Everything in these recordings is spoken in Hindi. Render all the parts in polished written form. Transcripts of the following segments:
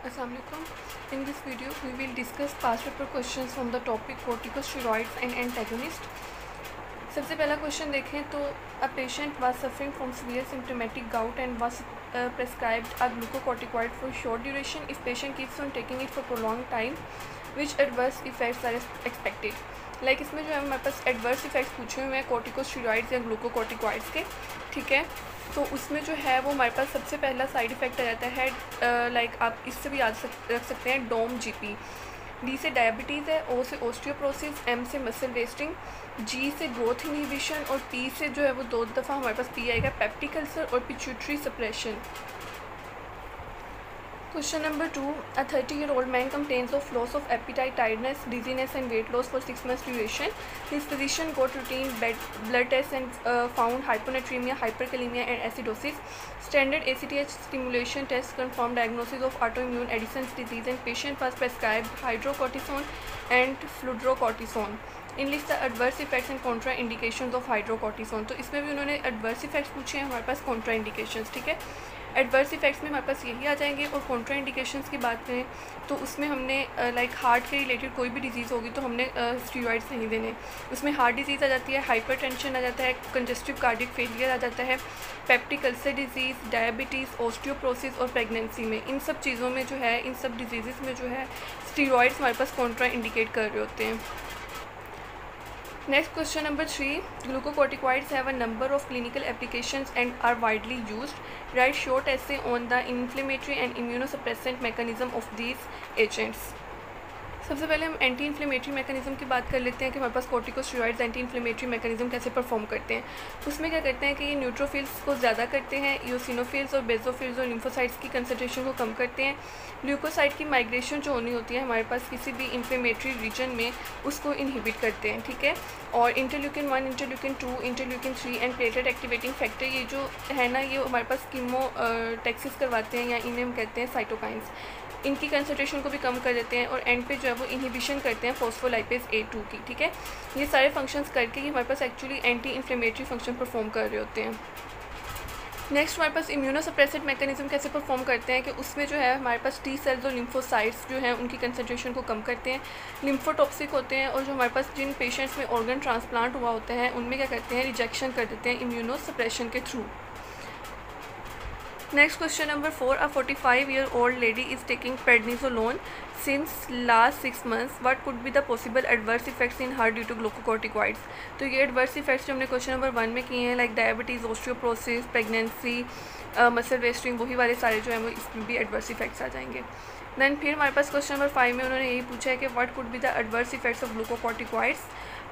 Assalamualaikum. In this video, we will discuss past paper questions from the topic corticosteroids and antagonist. सबसे पहला क्वेश्चन देखें तो a patient was suffering from severe symptomatic gout and was prescribed a glucocorticoid for short duration. If patient keeps on taking it for prolonged time, which adverse effects are expected? Like इसमें जो है हमारे पास एडवर्स इफेक्ट्स पूछे हुए हैं कॉर्टिकोस्टेरॉइड्स या ग्लूकोकॉर्टिकॉइड्स के, ठीक है। तो उसमें जो है वो हमारे पास सबसे पहला साइड इफ़ेक्ट आ जाता है, लाइक आप इससे भी याद रख सकते हैं डोम जीपी। डी से डायबिटीज़ है, ओ से ओस्टियोप्रोसिस, एम से मसल वेस्टिंग, जी से ग्रोथ इनहिबिशन और पी से जो है वो दो दफ़ा हमारे पास पी आएगा पेप्टिक अल्सर और pituitary suppression. Question number 2. A 30-year-old man complains of loss of appetite, tiredness, dizziness and weight loss for 6 months duration. His physician got routine blood tests and found hyponatremia, hyperkalemia and acidosis. Standard ACTH stimulation tests confirmed diagnosis of autoimmune Addison's disease and patient was prescribed hydrocortisone and fludrocortisone. Enlist the adverse effects and Contra indications of hydrocortisone. तो इसमें भी उन्होंने एडवर्स इफेक्ट्स पूछे हैं हमारे पास कॉन्ट्रा इंडिकेशंस, ठीक है। एडवर्स इफेक्ट्स में हमारे पास यही आ जाएंगे और कॉन्ट्रा इंडिकेशंस की बात करें तो उसमें हमने लाइक हार्ट के रिलेटेड कोई भी डिजीज़ होगी तो हमने स्टीरॉइड्स नहीं देने। उसमें हार्ट डिजीज़ आ जाती है, हाइपरटेंशन आ जाता है, कंजेस्टिव कार्डियक फेलियर आ जाता है, peptic ulcer disease, diabetes, osteoporosis और प्रेगनेंसी में, इन सब चीज़ों में जो है, इन सब डिजीज़ में जो है स्टीरॉइड्स हमारे पास कॉन्ट्रा इंडिकेट कर रहे होते हैं। Next, question number 3. Glucocorticoids have a number of clinical applications and are widely used. Write short essay on the inflammatory and immunosuppressant mechanism of these agents. सबसे पहले हम एंटी इन्फ्लेमेटरी मैकेनिज़्म की बात कर लेते हैं कि हमारे पास कॉर्टिकोस्टेरॉइड्स एंटी इन्फ्लेमेटरी मैकेनिज़्म कैसे परफॉर्म करते हैं। उसमें क्या करते हैं कि ये न्यूट्रोफिल्स को ज़्यादा करते हैं, यूसिनोफिल्स और बेसोफिल्स और लिम्फोसाइट्स की कंसनट्रेशन को कम करते हैं, ल्यूकोसाइट की माइग्रेशन जो होनी होती है हमारे पास किसी भी इन्फ्लेमेटरी रीजन में उसको इनहिबिट करते हैं, ठीक है। और interleukin 1, interleukin 2, interleukin 3 and platelet activating factor, ये जो है ना ये हमारे पास कीमोटैक्सिस करवाते हैं या इन्हें हम कहते हैं साइटोकाइंस, इनकी कंसंट्रेशन को भी कम कर देते हैं और एंड पे जो है वो इनहिबिशन करते हैं फॉस्फोलाइपेज A2 की, ठीक है। ये सारे फंक्शंस करके ये हमारे पास actually anti inflammatory function perform कर रहे होते हैं। नेक्स्ट हमारे पास इम्यूनोसप्रेसिव मैकेनिज्म कैसे परफॉर्म करते हैं कि उसमें जो है हमारे पास टी सेल्स और लिम्फोसाइट्स जो हैं उनकी कंसंट्रेशन को कम करते हैं, लिम्फोटॉक्सिक होते हैं और जो हमारे पास जिन पेशेंट्स में ऑर्गन ट्रांसप्लांट हुआ होता है उनमें क्या करते हैं रिजेक्शन कर देते हैं इम्यूनोसप्रेशन के through. Next, question number 4. A 45-year-old lady is taking prednisolone since last 6 months. What could be the possible adverse effects in her due to glucocorticoids? तो ये adverse effects जो हमने क्वेश्चन नंबर 1 में किए हैं like diabetes, osteoporosis, pregnancy, muscle wasting, वही वाले सारे जो हैं वो इसमें भी एडवर्स इफेक्ट्स आ जाएंगे। दैन फिर हमारे पास क्वेश्चन नंबर 5 में उन्होंने यही पूछा है कि what could be the adverse effects of glucocorticoids,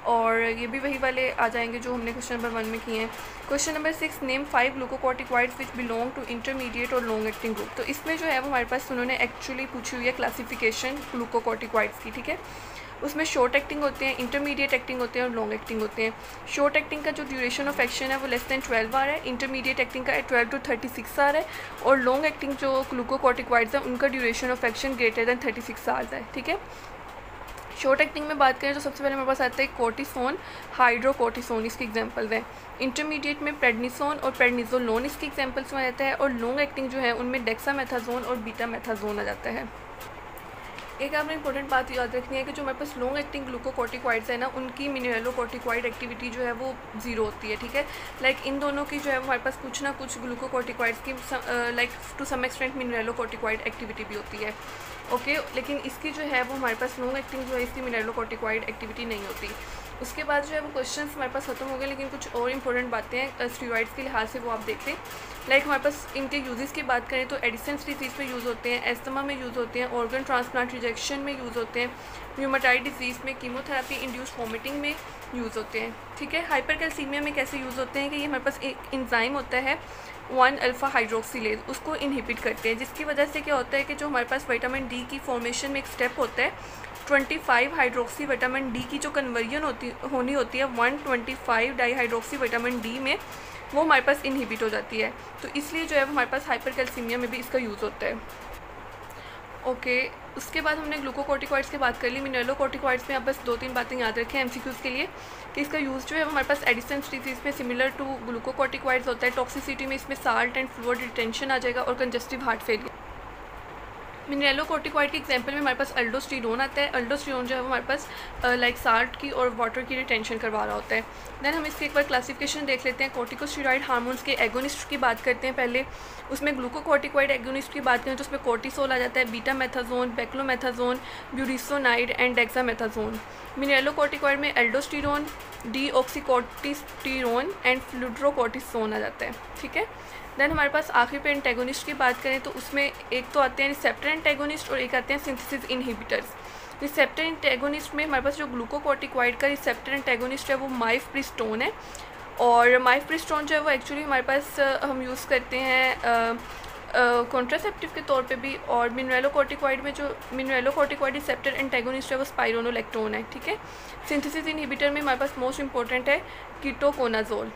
और ये भी वही वाले आ जाएंगे जो हमने क्वेश्चन नंबर 1 में किए हैं। Question number 6. Name 5 glucocorticoids which belong to intermediate और लॉन्ग एक्टिंग ग्रुप। तो इसमें जो है वो हमारे पास उन्होंने एक्चुअली पूछी हुई है क्लासिफिकेशन ग्लूकोकॉर्टिकॉइड्स की, ठीक है। उसमें शॉर्ट एक्टिंग होते हैं, इंटरमीडिएट एक्टिंग होते हैं और लॉन्ग एक्टिंग होते हैं। शॉर्ट एक्टिंग का जो ड्यूरेशन ऑफ एक्शन है वो लेस दैन 12 आवर है, इंटरमीडिएट एक्टिंग का 12 to 36 आवर है और लॉन्ग एक्टिंग जो ग्लूकोकॉर्टिकॉइड्स है उनका duration of action greater than 36 hours है, ठीक है। शॉर्ट एक्टिंग में बात करें तो सबसे पहले हमारे पास आता है कोर्टिसोन, हाइड्रोकोर्टिसोन, इसके एग्जांपल्स हैं। इंटरमीडिएट में प्रेडनिसोन और प्रेडनिसोलोन इसके एग्जांपल्स में आ जाता है और लॉन्ग एक्टिंग जो है उनमें डेक्सामेथाजोन और बीटामेथाजोन आ जाता है। एक आपने इंपॉर्टेंट बात याद रखनी है कि जो हमारे पास लॉन्ग एक्टिंग ग्लूकोकॉर्टिकॉइड्स है ना उनकी मिनरलोकॉर्टिकॉइड एक्टिविटी जो है वो ज़ीरो होती है, ठीक है। लाइक इन दोनों की जो है हमारे पास कुछ ना कुछ ग्लूकोकॉर्टिकॉइड्स की like to some extent mineralocorticoid activity भी होती है, ओके। लेकिन इसकी जो है वो हमारे पास लॉन्ग एक्टिंग जो है इसकी मिनरलोकॉर्टिकॉइड एक्टिविटी नहीं होती। उसके बाद जो है वो क्वेश्चंस हमारे पास खत्म हो गए, लेकिन कुछ और इंपॉर्टेंट बातें हैं स्टीरॉइड्स के लिहाज से वो आप देख लें। लाइक हमारे पास इनके यूजेस की बात करें तो एडिसन्स डिजीज़ में यूज़ होते हैं, एस्थमा में यूज़ होते हैं, ऑर्गन ट्रांसप्लांट रिजेक्शन में यूज़ होते हैं, र्यूमेटॉइड डिजीज़ में, कीमोथेरेपी इंड्यूस वॉमिटिंग में यूज़ होते हैं, ठीक है। हाइपरकैल्सीमिया में कैसे यूज़ होते हैं कि ये हमारे पास एक इंजाइम होता है 1 अल्फ़ा हाइड्रोक्सीलेज, उसको इनहिबिट करते हैं, जिसकी वजह से क्या होता है कि जो हमारे पास विटामिन डी की फॉर्मेशन में एक स्टेप होता है 25 हाइड्रोक्सी विटामिन डी की जो कन्वर्जन होनी होती है 125 डाईहाइड्रोक्सी विटामिन डी में, वो हमारे पास इनहिबिट हो जाती है। तो इसलिए जो है वो हमारे पास हाइपरकैल्सीमिया में भी इसका यूज़ होता है, ओके। उसके बाद हमने ग्लूकोकॉर्टिकॉइड्स की बात कर ली। मिनरलोकॉर्टिकॉइड्स में आप बस 2-3 बातें याद रखें एमसीक्यूज़ के लिए कि इसका यूज़ जो है हमारे पास एडिसन्स डिजीज़ में सिमिलर टू ग्लूकोकॉर्टिकॉइड्स होता है। टॉक्सिसिटी में इसमें साल्ट एंड फ्लूइड रिटेंशन आ जाएगा और कंजेस्टिव हार्ट फेलियर। मिनरलोकोर्टिकॉइड के एग्जांपल में हमारे पास अल्डोस्टेरोन आता है। अल्डोस्टेरोन जो है वो हमारे पास लाइक साल्ट की और वाटर की रिटेंशन करवा रहा होता है। देन हम इसकी एक बार क्लासिफिकेशन देख लेते हैं। कोर्टिकोस्टेरॉइड हार्मोन्स के एगोनिस्ट की बात करते हैं पहले। उसमें ग्लूकोकोर्टिकॉइड एगोनिस्ट की बात करें तो उसमें कोर्टिसोल आ जाता है, बीटामेथाजोन, बेक्लोमेथाजोन, ब्यूरिसोनाइड एंड डेक्सामेथाजोन। मिनरलोकोर्टिकॉइड में एल्डोस्टेरोन, डीऑक्सीकोर्टिस्टेरोन एंड फ्लूड्रोकोर्टिसोन आ जाता है। ठीक है। देन हमारे पास आखिर पे एंटेगोनिस्ट की बात करें तो उसमें एक तो आते हैं रिसेप्टर एंटेगोनिस्ट और एक आते हैं सिंथेसिस इनहिबिटर्स। रिसेप्टर एंटेगोनिस्ट में हमारे पास जो ग्लूकोकोर्टिकॉइड का रिसेप्टर एंटेगोनिस्ट है वो माइफप्रिस्टोन है। और माइफप्रिस्टोन जो है वो एक्चुअली हमारे पास हम यूज़ करते हैं कॉन्ट्रासेप्टिव के तौर पे भी। और मिनरलोकोर्टिकॉइड में जो मिनरलोकोर्टिकॉइड रिसेप्टर एंटेगोनिस्ट है वो स्पाइरोनोलैक्टोन है। ठीक है। सिंथेसिस इनहिबिटर में हमारे पास मोस्ट इंपॉर्टेंट है कीटोकोनाजोल।